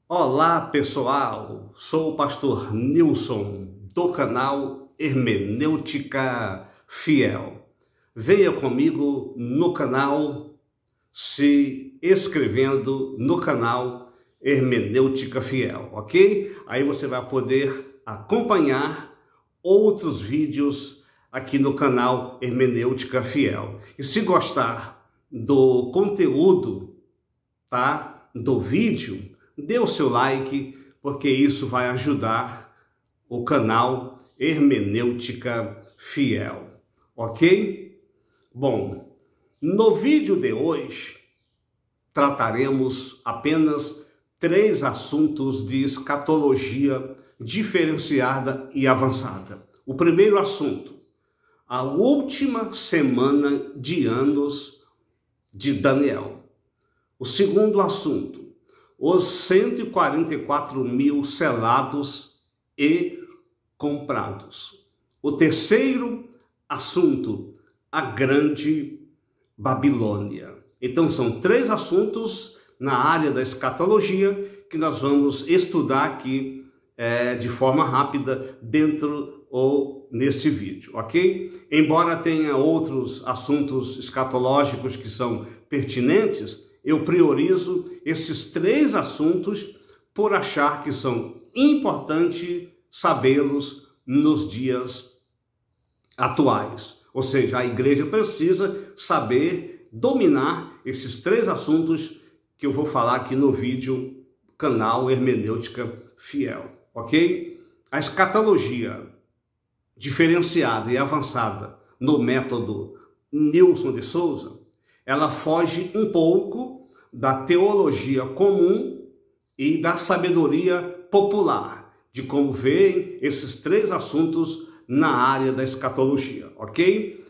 Olá pessoal, sou o pastor Nilson do canal Hermenêutica Fiel. Venha comigo no canal, se inscrevendo no canal Hermenêutica Fiel, ok? Aí você vai poder acompanhar outros vídeos aqui no canal Hermenêutica Fiel. E se gostar do conteúdo, tá, do vídeo, dê o seu like, porque isso vai ajudar o canal Hermenêutica Fiel, ok? Bom, no vídeo de hoje trataremos apenas 3 assuntos de escatologia diferenciada e avançada. O primeiro assunto, a última semana de anos de Daniel. O segundo assunto, os 144 mil selados e comprados. O terceiro assunto, a grande Babilônia. Então são 3 assuntos na área da escatologia que nós vamos estudar aqui de forma rápida dentro ou neste vídeo, ok? Embora tenha outros assuntos escatológicos que são pertinentes, eu priorizo esses 3 assuntos por achar que são importantes sabê-los nos dias atuais. Ou seja, a igreja precisa saber dominar esses 3 assuntos que eu vou falar aqui no vídeo canal Hermenêutica Fiel, ok? A escatologia diferenciada e avançada no método Nilson de Souza, ela foge um pouco da teologia comum e da sabedoria popular, de como veem esses 3 assuntos na área da escatologia, ok?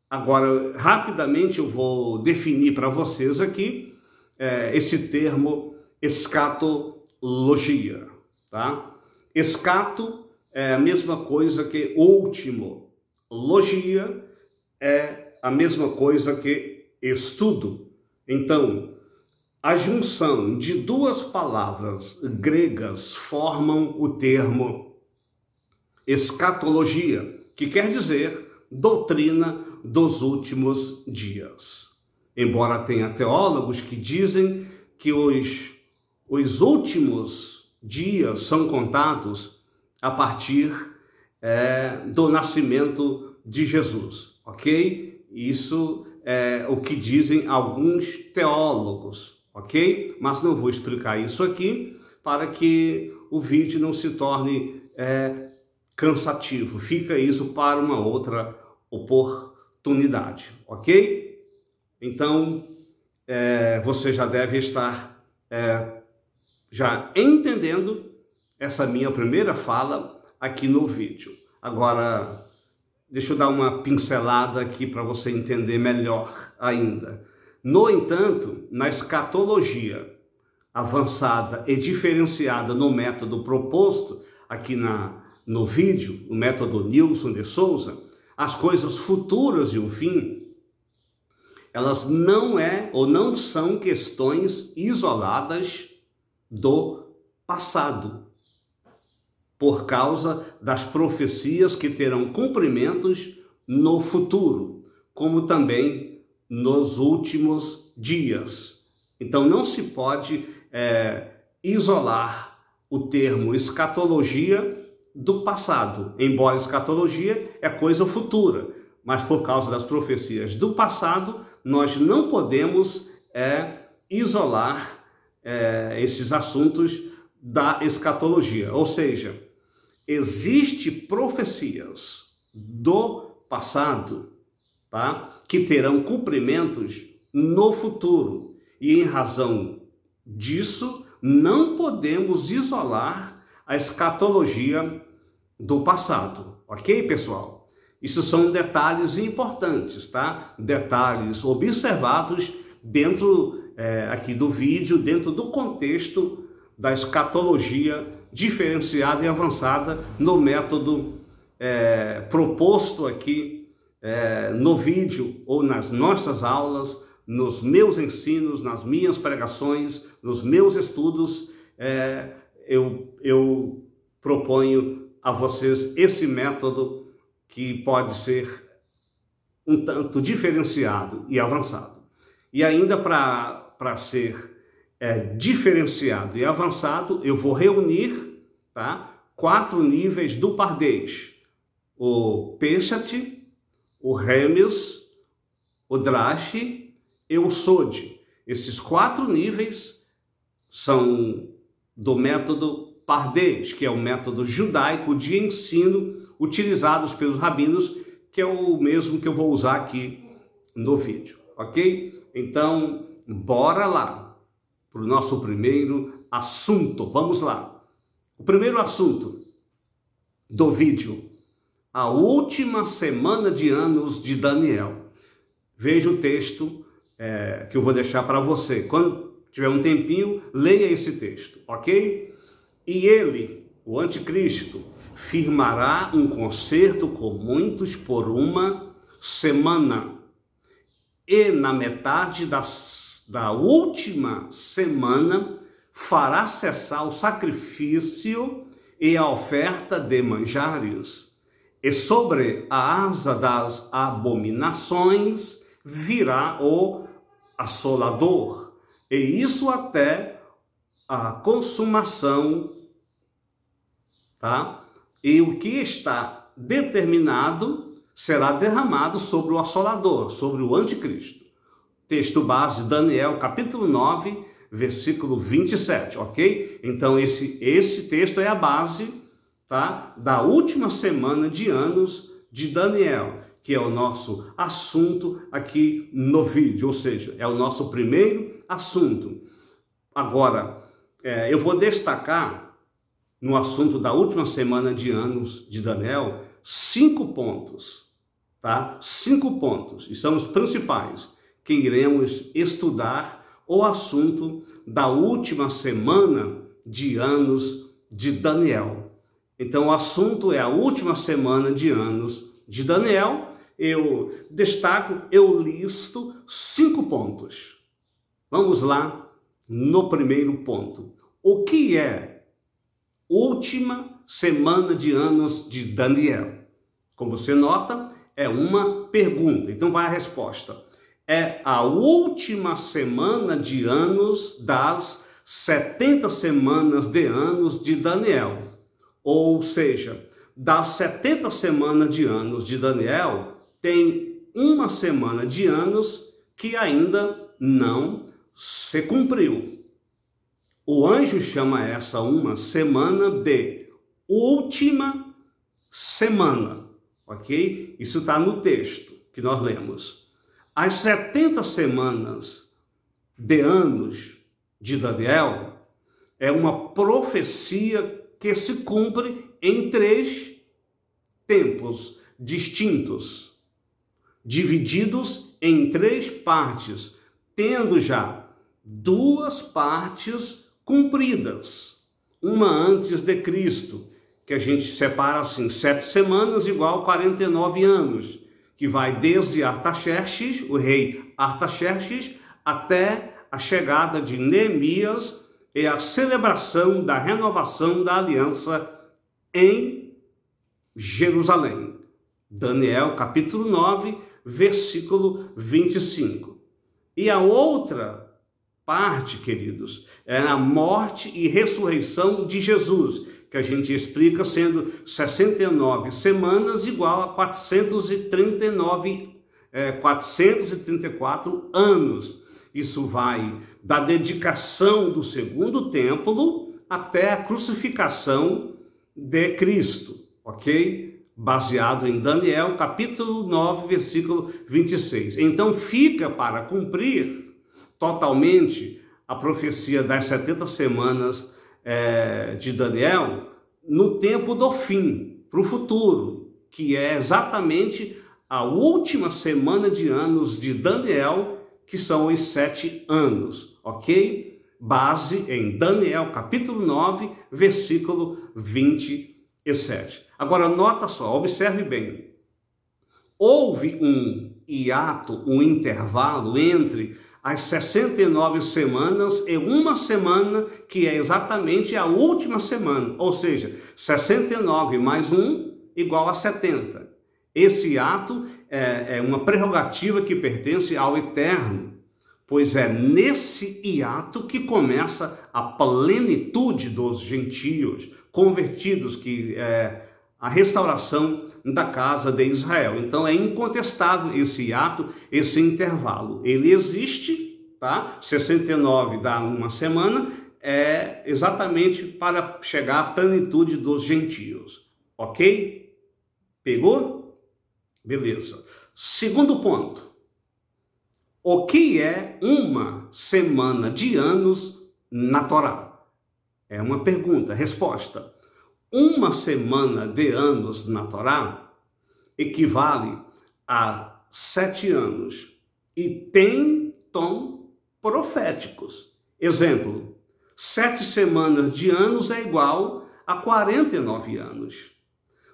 Agora, rapidamente eu vou definir para vocês aqui esse termo escatologia, tá? Escato é a mesma coisa que último, logia é a mesma coisa que estudo. Então, a junção de 2 palavras gregas formam o termo escatologia, que quer dizer doutrina dos últimos dias. Embora tenha teólogos que dizem que os últimos dias são contados a partir do nascimento de Jesus, ok? Isso é o que dizem alguns teólogos, ok? Mas não vou explicar isso aqui para que o vídeo não se torne cansativo. Fica isso para uma outra oportunidade, ok? Então, você já deve estar já entendendo essa minha primeira fala aqui no vídeo. Agora, deixa eu dar uma pincelada aqui para você entender melhor ainda. No entanto, na escatologia avançada e diferenciada no método proposto aqui no vídeo, o método Nilson de Souza, as coisas futuras e o fim, elas não são questões isoladas do passado, por causa das profecias que terão cumprimentos no futuro, como também nos últimos dias. Então não se pode isolar o termo escatologia do passado, embora escatologia é coisa futura, mas por causa das profecias do passado, nós não podemos isolar esses assuntos da escatologia. Ou seja, existem profecias do passado, tá, que terão cumprimentos no futuro. E em razão disso, não podemos isolar a escatologia do passado. Ok, pessoal? Isso são detalhes importantes, tá? Detalhes observados dentro aqui do vídeo, dentro do contexto da escatologia diferenciada e avançada no método proposto aqui no vídeo ou nas nossas aulas, nos meus ensinos, nas minhas pregações, nos meus estudos eu proponho a vocês esse método que pode ser um tanto diferenciado e avançado. E ainda para ser diferenciado e avançado, eu vou reunir, tá, 4 níveis do Pardês: o Peshat, o Remes, o Drash e o Sod. Esses 4 níveis são do método Pardês, que é o método judaico de ensino utilizados pelos rabinos, que é o mesmo que eu vou usar aqui no vídeo, ok? Então, bora lá para o nosso primeiro assunto. Vamos lá. O primeiro assunto do vídeo: a última semana de anos de Daniel. Veja o texto que eu vou deixar para você. Quando tiver um tempinho, leia esse texto, ok? E ele, o anticristo, firmará um concerto com muitos por uma semana. E na metade da última semana fará cessar o sacrifício e a oferta de manjares. E sobre a asa das abominações virá o assolador, e isso até a consumação, tá? E o que está determinado será derramado sobre o assolador, sobre o anticristo. Texto base, Daniel, capítulo 9, versículo 27, ok? Então, esse texto é a base, tá, da última semana de anos de Daniel, que é o nosso assunto aqui no vídeo, ou seja, é o nosso primeiro assunto. Agora, eu vou destacar no assunto da última semana de anos de Daniel 5 pontos, tá? 5 pontos, e são os principais que iremos estudar o assunto da última semana de anos de Daniel. Então, o assunto é a última semana de anos de Daniel. Eu destaco, eu listo 5 pontos. Vamos lá no primeiro ponto. O que é última semana de anos de Daniel? Como você nota, é uma pergunta. Então vai a resposta. É a última semana de anos das 70 semanas de anos de Daniel. Ou seja, das 70 semanas de anos de Daniel, tem uma semana de anos que ainda não se cumpriu. O anjo chama essa uma semana de última semana, ok? Isso está no texto que nós lemos. As 70 semanas de anos de Daniel é uma profecia que se cumpre em 3 tempos distintos, divididos em 3 partes, tendo já 2 partes cumpridas. Uma antes de Cristo, que a gente separa assim, 7 semanas igual 49 anos, que vai desde Artaxerxes, o rei Artaxerxes, até a chegada de Neemias e a celebração da renovação da aliança em Jerusalém. Daniel, capítulo 9, versículo 25. E a outra parte, queridos, é a morte e ressurreição de Jesus, que a gente explica sendo 69 semanas igual a 434 anos. Isso vai da dedicação do segundo templo até a crucificação de Cristo, ok? Baseado em Daniel, capítulo 9, versículo 26. Então fica para cumprir totalmente a profecia das 70 semanas de Daniel no tempo do fim, para o futuro, que é exatamente a última semana de anos de Daniel, que são os 7 anos, ok? Base em Daniel, capítulo 9, versículo 27. Agora, nota só, observe bem. Houve um hiato, um intervalo entre as 69 semanas e uma semana, que é exatamente a última semana, ou seja, 69 mais 1 igual a 70. Esse ato é uma prerrogativa que pertence ao Eterno, pois é nesse hiato que começa a plenitude dos gentios convertidos, que é a restauração da casa de Israel. Então é incontestável esse hiato, esse intervalo. Ele existe, tá? 69 dá uma semana, é exatamente para chegar à plenitude dos gentios. Ok? Pegou? Beleza. Segundo ponto. O que é uma semana de anos na Torá? É uma pergunta, resposta. Uma semana de anos na Torá equivale a 7 anos e tem tom proféticos. Exemplo, 7 semanas de anos é igual a 49 anos.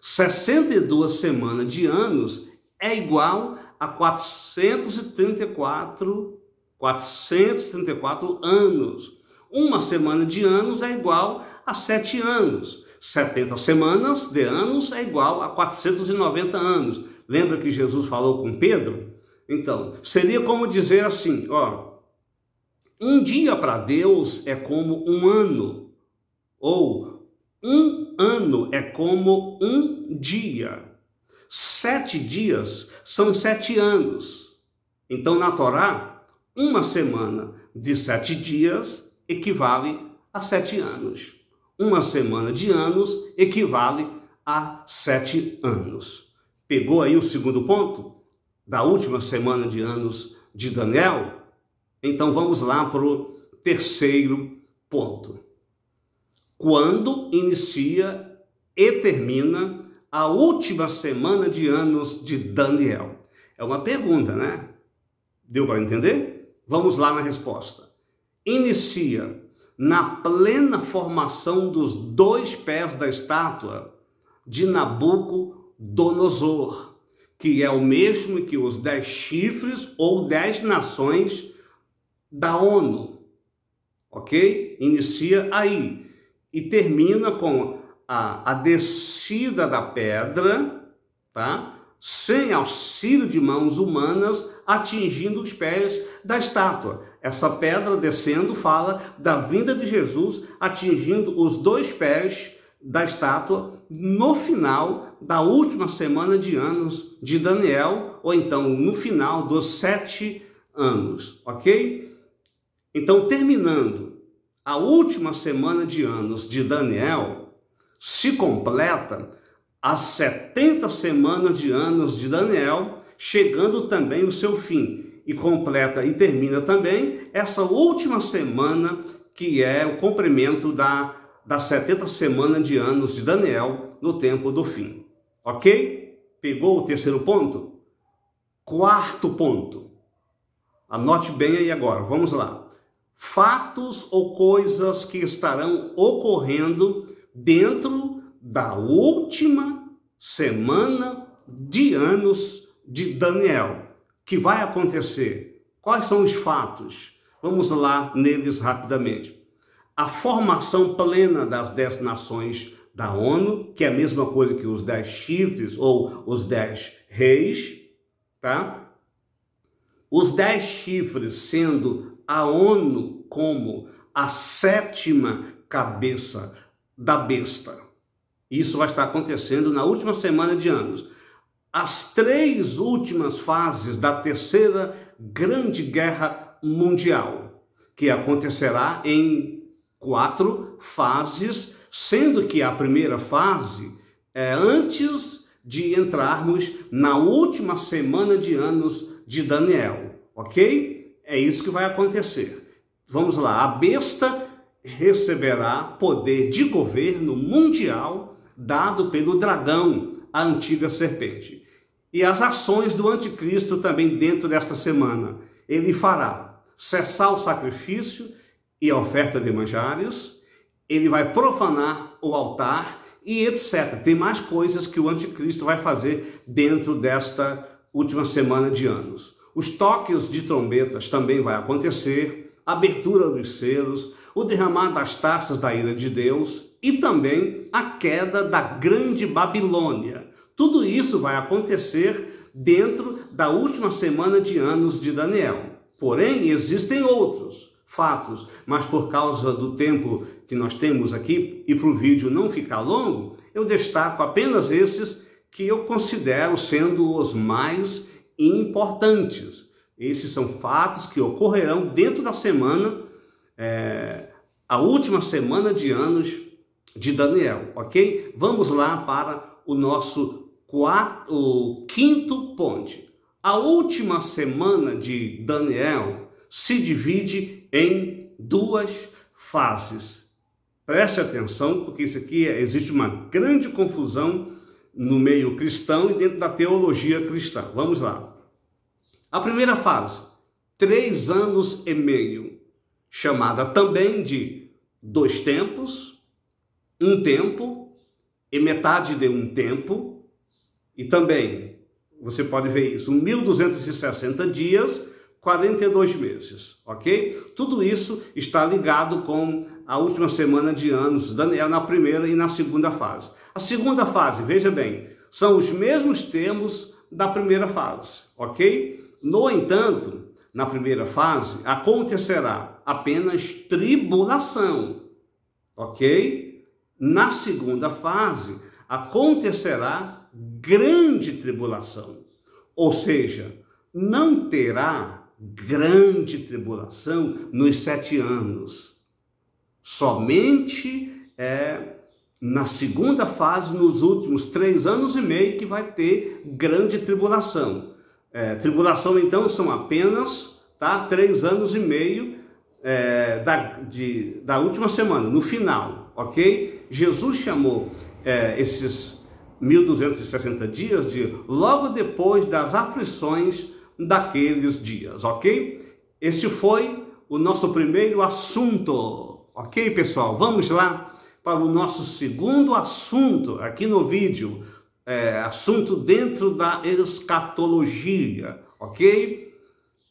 62 semanas de anos é igual a 434 anos. Uma semana de anos é igual a 7 anos. 70 semanas de anos é igual a 490 anos. Lembra que Jesus falou com Pedro? Então, seria como dizer assim, ó, um dia para Deus é como um ano, ou um ano é como um dia. 7 dias são 7 anos. Então, na Torá, uma semana de 7 dias equivale a 7 anos. Uma semana de anos equivale a 7 anos. Pegou aí o segundo ponto da última semana de anos de Daniel? Então vamos lá para o terceiro ponto. Quando inicia e termina a última semana de anos de Daniel? É uma pergunta, né? Deu para entender? Vamos lá na resposta. Inicia na plena formação dos 2 pés da estátua de Nabucodonosor, que é o mesmo que os 10 chifres ou 10 nações da ONU, ok? Inicia aí e termina com a descida da pedra, tá? Sem auxílio de mãos humanas, atingindo os pés da estátua. Essa pedra descendo fala da vinda de Jesus, atingindo os 2 pés da estátua no final da última semana de anos de Daniel, ou então no final dos 7 anos, ok? Então, terminando a última semana de anos de Daniel, se completa as 70 semanas de anos de Daniel, chegando também o seu fim. E completa e termina também essa última semana, que é o cumprimento das 70 semanas de anos de Daniel no tempo do fim. Ok? Pegou o terceiro ponto? Quarto ponto. Anote bem aí agora, vamos lá. Fatos ou coisas que estarão ocorrendo dentro da última semana de anos de Daniel. Que vai acontecer? Quais são os fatos? Vamos lá neles rapidamente. A formação plena das 10 nações da ONU, que é a mesma coisa que os 10 chifres ou os 10 reis, tá? Os 10 chifres sendo a ONU como a 7ª cabeça da besta. Isso vai estar acontecendo na última semana de anos. As 3 últimas fases da terceira grande guerra mundial, que acontecerá em 4 fases, sendo que a primeira fase é antes de entrarmos na última semana de anos de Daniel, ok? É isso que vai acontecer. Vamos lá, a besta receberá poder de governo mundial dado pelo dragão, a antiga serpente. E as ações do anticristo também dentro desta semana. Ele fará cessar o sacrifício e a oferta de manjares, ele vai profanar o altar e etc. Tem mais coisas que o anticristo vai fazer dentro desta última semana de anos. Os toques de trombetas também vai acontecer, a abertura dos selos, o derramar das taças da ira de Deus e também a queda da grande Babilônia. Tudo isso vai acontecer dentro da última semana de anos de Daniel. Porém, existem outros fatos, mas por causa do tempo que nós temos aqui e para o vídeo não ficar longo, eu destaco apenas esses que eu considero sendo os mais importantes. Esses são fatos que ocorrerão dentro da semana, a última semana de anos de Daniel, ok? Vamos lá para o nosso quinto ponto. A última semana de Daniel se divide em duas fases. Preste atenção, porque isso aqui existe uma grande confusão no meio cristão e dentro da teologia cristã. Vamos lá. A primeira fase, 3 anos e meio, chamada também de 2 tempos, 1 tempo e metade de 1 tempo, e também, você pode ver isso, 1260 dias, 42 meses, ok? Tudo isso está ligado com a última semana de anos de Daniel na primeira e na segunda fase. A segunda fase, veja bem, são os mesmos termos da primeira fase, ok? No entanto, na primeira fase, acontecerá apenas tribulação, ok? Na segunda fase, acontecerá grande tribulação, ou seja, não terá grande tribulação nos 7 anos. Somente na segunda fase, nos últimos 3 anos e meio, que vai ter grande tribulação. Tribulação, então, são apenas 3 anos e meio da última semana, no final, ok? Jesus chamou esses 1260 dias de logo depois das aflições daqueles dias, ok? Esse foi o nosso primeiro assunto, ok, pessoal? Vamos lá para o nosso segundo assunto aqui no vídeo, assunto dentro da escatologia, ok?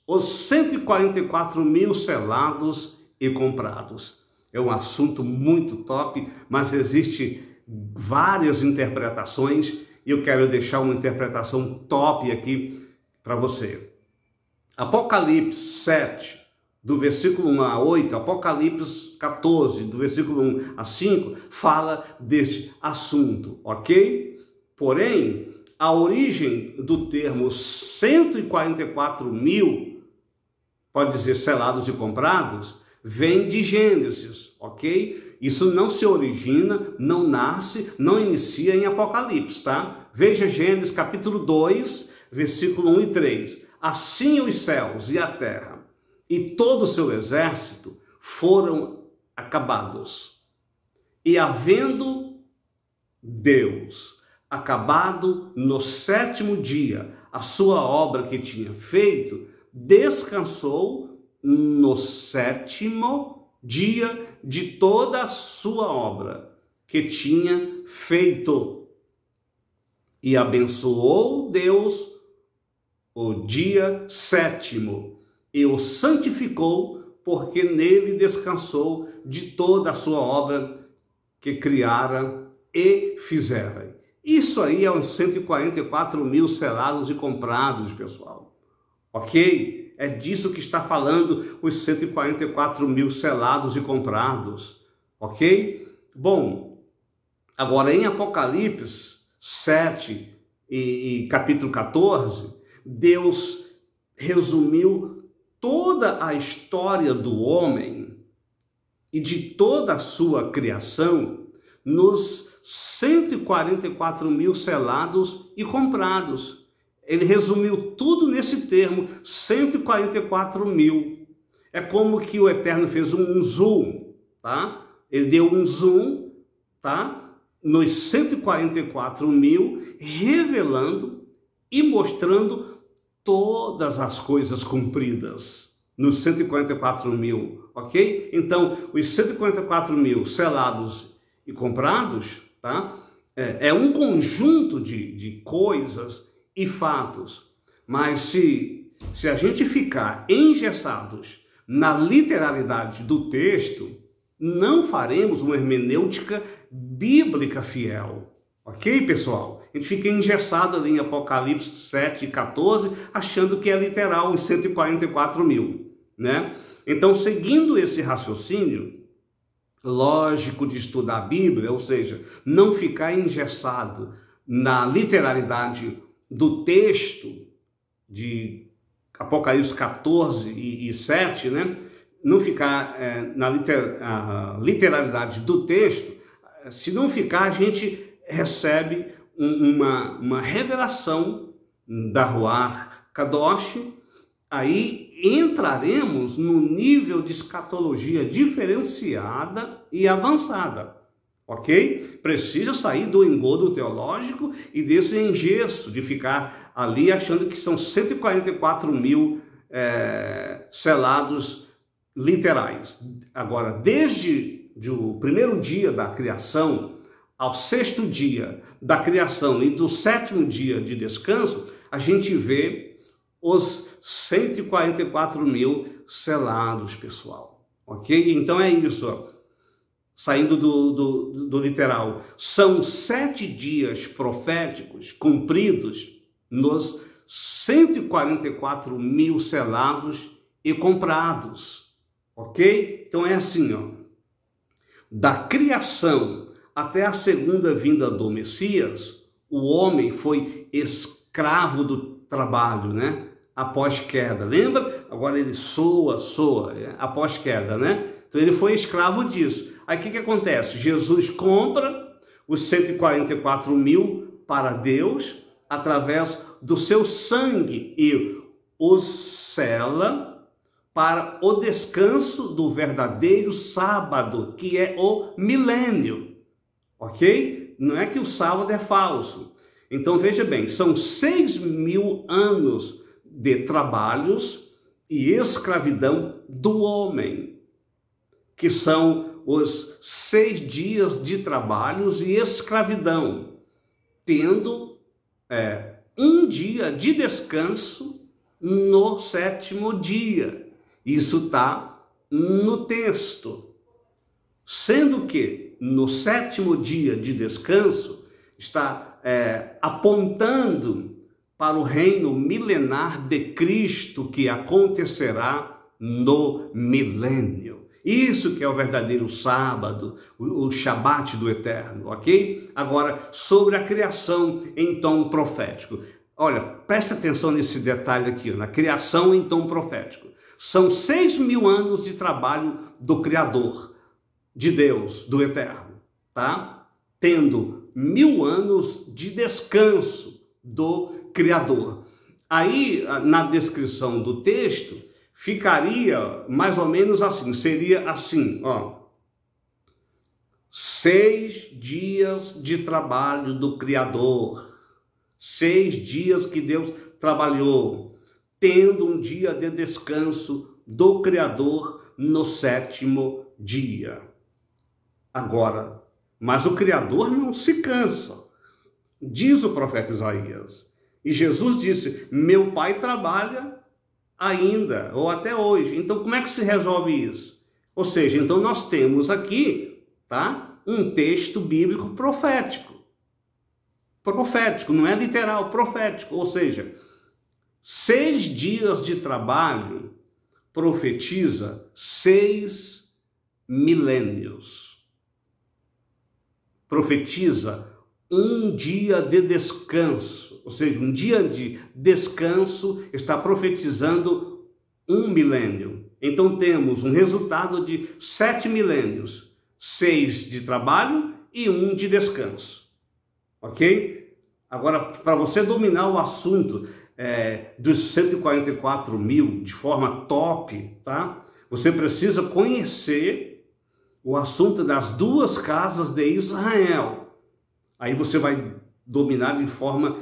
Os 144 mil selados e comprados. É um assunto muito top, mas existe várias interpretações e eu quero deixar uma interpretação top aqui para você. Apocalipse 7, do versículo 1 a 8, Apocalipse 14, do versículo 1 a 5, fala desse assunto, ok? Porém, a origem do termo 144 mil, pode dizer selados e comprados, vem de Gênesis, ok? Isso não se origina, não nasce, não inicia em Apocalipse, tá? Veja Gênesis capítulo 2, versículo 1 e 3. Assim os céus e a terra e todo o seu exército foram acabados. E havendo Deus acabado no 7º dia a sua obra que tinha feito, descansou no 7º dia de toda a sua obra que tinha feito. E abençoou Deus o dia 7º e o santificou, porque nele descansou de toda a sua obra que criara e fizera. Isso aí é os 144 mil selados e comprados, pessoal. Ok? É disso que está falando os 144 mil selados e comprados. Ok? Bom, agora em Apocalipse 7 e capítulo 14, Deus resumiu toda a história do homem e de toda a sua criação nos 144 mil selados e comprados. Ele resumiu tudo nesse termo, 144 mil. É como que o Eterno fez um zoom, tá? Ele deu um zoom, tá? Nos 144 mil, revelando e mostrando todas as coisas cumpridas nos 144 mil, ok? Então, os 144 mil selados e comprados, tá? É um conjunto de coisas e fatos, mas se se a gente ficar engessados na literalidade do texto, não faremos uma hermenêutica bíblica fiel. Ok, pessoal? A gente fica engessado ali em Apocalipse 7 e 14, achando que é literal os 144 mil, né? Então, seguindo esse raciocínio lógico de estudar a Bíblia, ou seja, não ficar engessado na literalidade do texto de Apocalipse 14 e 7, né? Não ficar na literalidade do texto. Se não ficar, a gente recebe uma revelação da Ruach Kadosh. Aí entraremos no nível de escatologia diferenciada e avançada, ok? Precisa sair do engodo teológico e desse engesso de ficar ali achando que são 144 mil selados literais. Agora, desde o primeiro dia da criação ao sexto dia da criação e do sétimo dia de descanso, a gente vê os 144 mil selados, pessoal. Ok? Então é isso, ó. Saindo do literal. São 7 dias proféticos cumpridos nos 144 mil selados e comprados. Ok? Então é assim, ó. Da criação até a segunda vinda do Messias, o homem foi escravo do trabalho, né? Após queda, lembra? Agora ele soa, após queda, né? Então ele foi escravo disso. Aí o que acontece? Jesus compra os 144 mil para Deus através do seu sangue e os sela para o descanso do verdadeiro sábado, que é o milênio, ok? Não é que o sábado é falso. Então veja bem, são 6.000 anos de trabalhos e escravidão do homem, que são os 6 dias de trabalhos e escravidão, tendo um dia de descanso no sétimo dia. Isso está no texto. Sendo que no sétimo dia de descanso está apontando para o reino milenar de Cristo que acontecerá no milênio. Isso que é o verdadeiro sábado, o Shabat do Eterno, ok? Agora, sobre a criação em tom profético. Olha, presta atenção nesse detalhe aqui, na criação em tom profético. São 6.000 anos de trabalho do Criador, de Deus, do Eterno, tá? Tendo 1.000 anos de descanso do Criador. Aí, na descrição do texto, ficaria mais ou menos assim, seria assim, ó. 6 dias de trabalho do Criador, 6 dias que Deus trabalhou, tendo um dia de descanso do Criador no sétimo dia. Agora, mas o Criador não se cansa, diz o profeta Isaías. E Jesus disse, meu Pai trabalha ainda, ou até hoje. Então, como é que se resolve isso? Ou seja, então nós temos aqui, tá, um texto bíblico profético. Profético, não é literal, profético. Ou seja, 6 dias de trabalho profetiza 6 milênios. Profetiza um dia de descanso, ou seja, um dia de descanso está profetizando 1 milênio. Então temos um resultado de 7 milênios, 6 de trabalho e 1 de descanso, ok? Agora, para você dominar o assunto dos 144 mil de forma top, tá? Você precisa conhecer o assunto das 2 casas de Israel. Aí você vai dominar de forma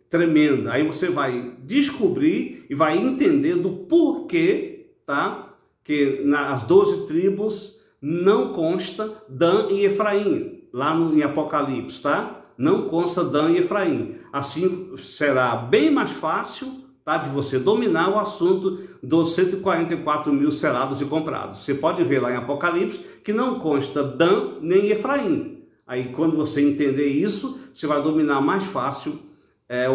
tremenda. Aí você vai descobrir e vai entender do porquê, tá? Que nas 12 tribos não consta Dan e Efraim, lá em Apocalipse, tá? Não consta Dan e Efraim. Assim será bem mais fácil tá? De você dominar o assunto dos 144 mil selados e comprados. Você pode ver lá em Apocalipse que não consta Dan nem Efraim. Aí quando você entender isso, você vai dominar mais fácil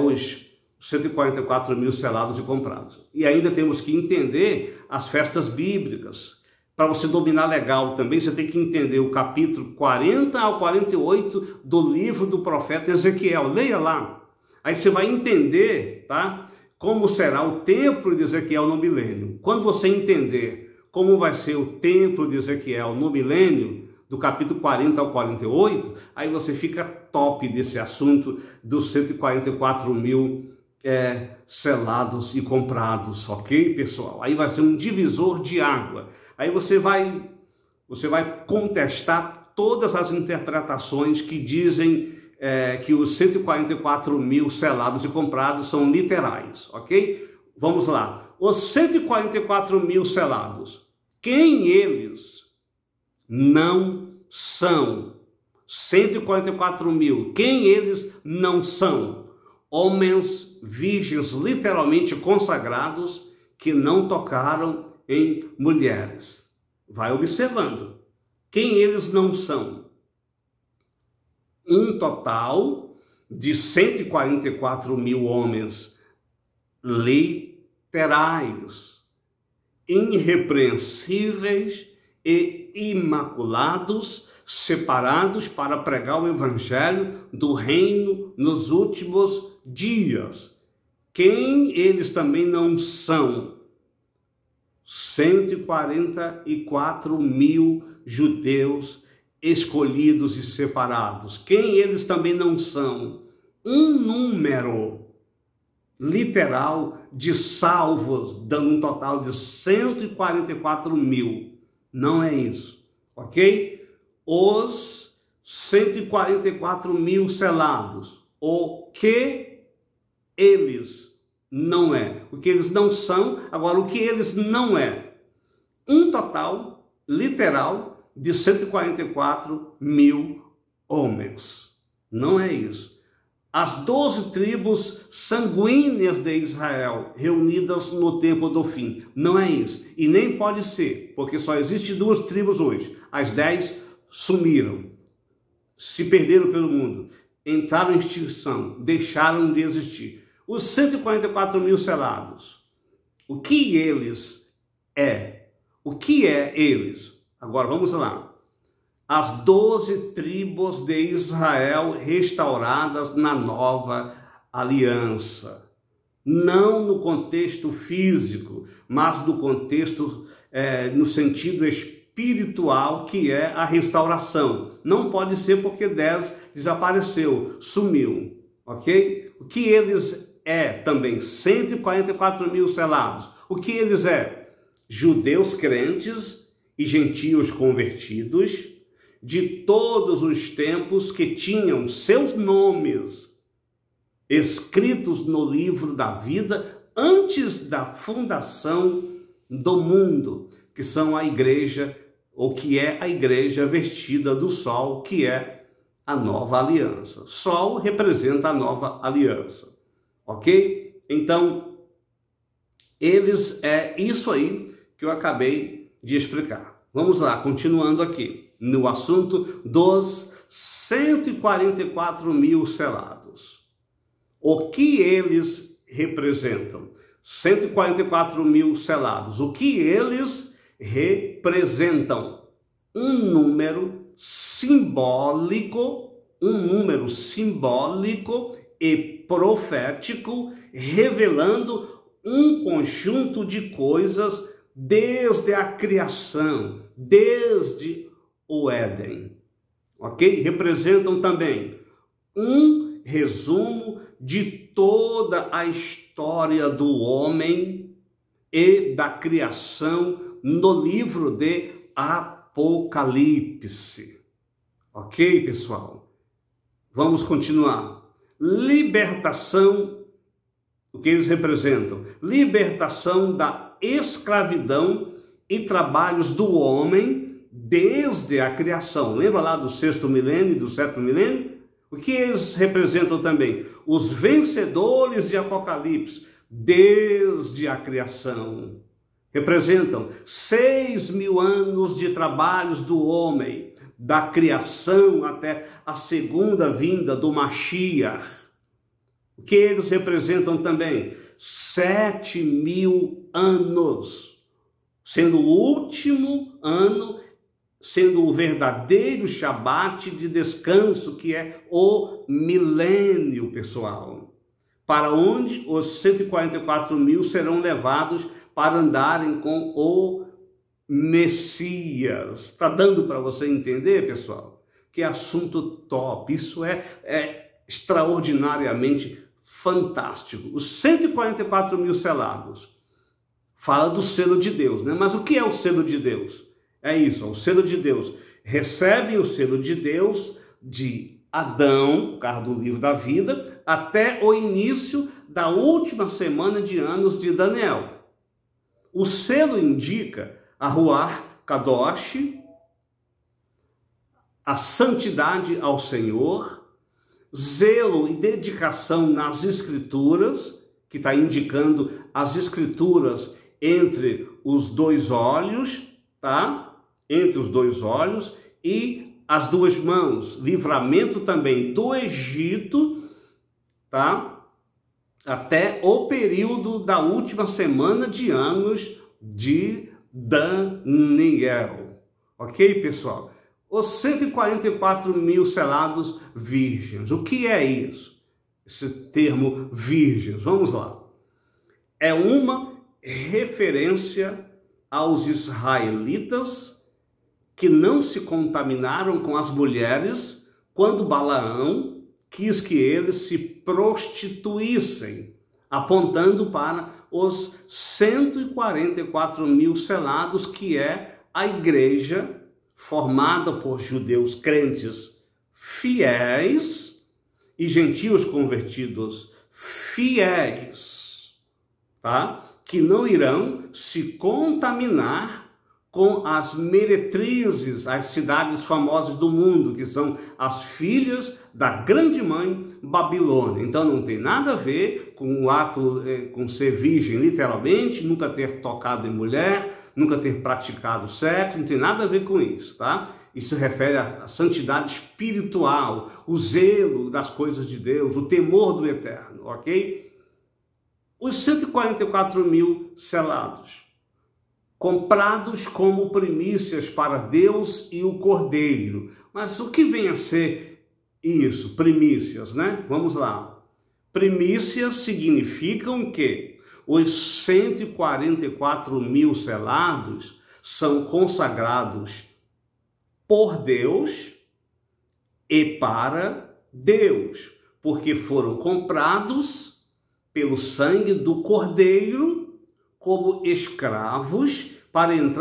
os 144 mil selados e comprados. E ainda temos que entender as festas bíblicas. Para você dominar legal também, você tem que entender o capítulo 40 ao 48 do livro do profeta Ezequiel. Leia lá. Aí você vai entender, tá? Como será o templo de Ezequiel no milênio. Quando você entender como vai ser o templo de Ezequiel no milênio, do capítulo 40 ao 48, aí você fica top desse assunto dos 144 mil selados e comprados, ok, pessoal? Aí vai ser um divisor de água. Aí você vai contestar todas as interpretações que dizem que os 144 mil selados e comprados são literais, ok? Vamos lá. Os 144 mil selados, quem eles não são? 144 mil, quem eles não são? Homens virgens, literalmente consagrados, que não tocaram em mulheres. Vai observando. Quem eles não são? Um total de 144 mil homens literais, irrepreensíveis e imaculados, separados para pregar o evangelho do reino nos últimos dias. Quem eles também não são? 144 mil judeus escolhidos e separados. Quem eles também não são? Um número literal de salvos, dando um total de 144 mil. Não é isso, ok? Os 144 mil selados. O que eles não é. O que eles não são, agora o que eles não é. Um total literal de 144 mil homens. Não é isso. As 12 tribos sanguíneas de Israel reunidas no tempo do fim. Não é isso. E nem pode ser, porque só existe 2 tribos hoje. As 10 sumiram, se perderam pelo mundo, entraram em extinção, deixaram de existir. Os 144 mil selados, o que eles é? O que é eles? Agora vamos lá. As 12 tribos de Israel restauradas na nova aliança. Não no contexto físico, mas no contexto, no sentido espiritual, que é a restauração. Não pode ser porque 10 desapareceu, sumiu, ok? O que eles também? 144 mil selados. O que eles Judeus crentes e gentios convertidos de todos os tempos que tinham seus nomes escritos no livro da vida antes da fundação do mundo, que são a igreja, ou que é a igreja vestida do sol, que é a nova aliança. Sol representa a nova aliança, ok? Então, eles isso aí que eu acabei de explicar. Vamos lá, continuando aqui, no assunto dos 144 mil selados. O que eles representam? 144 mil selados. O que eles representam? Um número simbólico e profético, revelando um conjunto de coisas desde a criação, desde o Éden, ok? Representam também um resumo de toda a história do homem e da criação no livro de Apocalipse, ok, pessoal? Vamos continuar. Libertação, o que eles representam? Libertação da escravidão e trabalhos do homem desde a criação. Lembra lá do 6º milênio e do 7º milênio? O que eles representam também? Os vencedores de Apocalipse, desde a criação. Representam 6.000 anos de trabalhos do homem, da criação até a segunda vinda do Mashiach. O que eles representam também? 7.000 anos, sendo o último ano, sendo o verdadeiro Shabat de descanso, que é o milênio, pessoal, para onde os 144.000 serão levados para andarem com o Messias. Está dando para você entender, pessoal? Que assunto top! Isso é extraordinariamente fantástico. Os 144.000 selados. Fala do selo de Deus, né? Mas o que é o selo de Deus? É isso, o selo de Deus. Recebem o selo de Deus de Adão, por causa do livro da vida, até o início da última semana de anos de Daniel. O selo indica a Ruach Kadosh, a santidade ao Senhor, zelo e dedicação nas Escrituras, que está indicando as Escrituras entre os dois olhos, tá? Entre os dois olhos, e as duas mãos, livramento também do Egito, tá? Até o período da última semana de anos de Daniel. Ok, pessoal? Os 144.000 selados virgens. O que é isso? Esse termo virgens. Vamos lá. É uma referência aos israelitas que não se contaminaram com as mulheres quando Balaão quis que eles se prostituíssem, apontando para os 144.000 selados, que é a igreja formada por judeus crentes fiéis e gentios convertidos fiéis, tá? Que não irão se contaminar com as meretrizes, as cidades famosas do mundo, que são as filhas da grande mãe Babilônia. Então não tem nada a ver com o ato, com ser virgem, literalmente, nunca ter tocado em mulher, nunca ter praticado sexo, não tem nada a ver com isso, tá? Isso se refere à santidade espiritual, o zelo das coisas de Deus, o temor do eterno, ok? Os 144.000 selados, comprados como primícias para Deus e o Cordeiro. Mas o que vem a ser isso? Primícias, né? Vamos lá. Primícias significam que os 144.000 selados são consagrados por Deus e para Deus, porque foram comprados pelo sangue do Cordeiro como escravos para entrar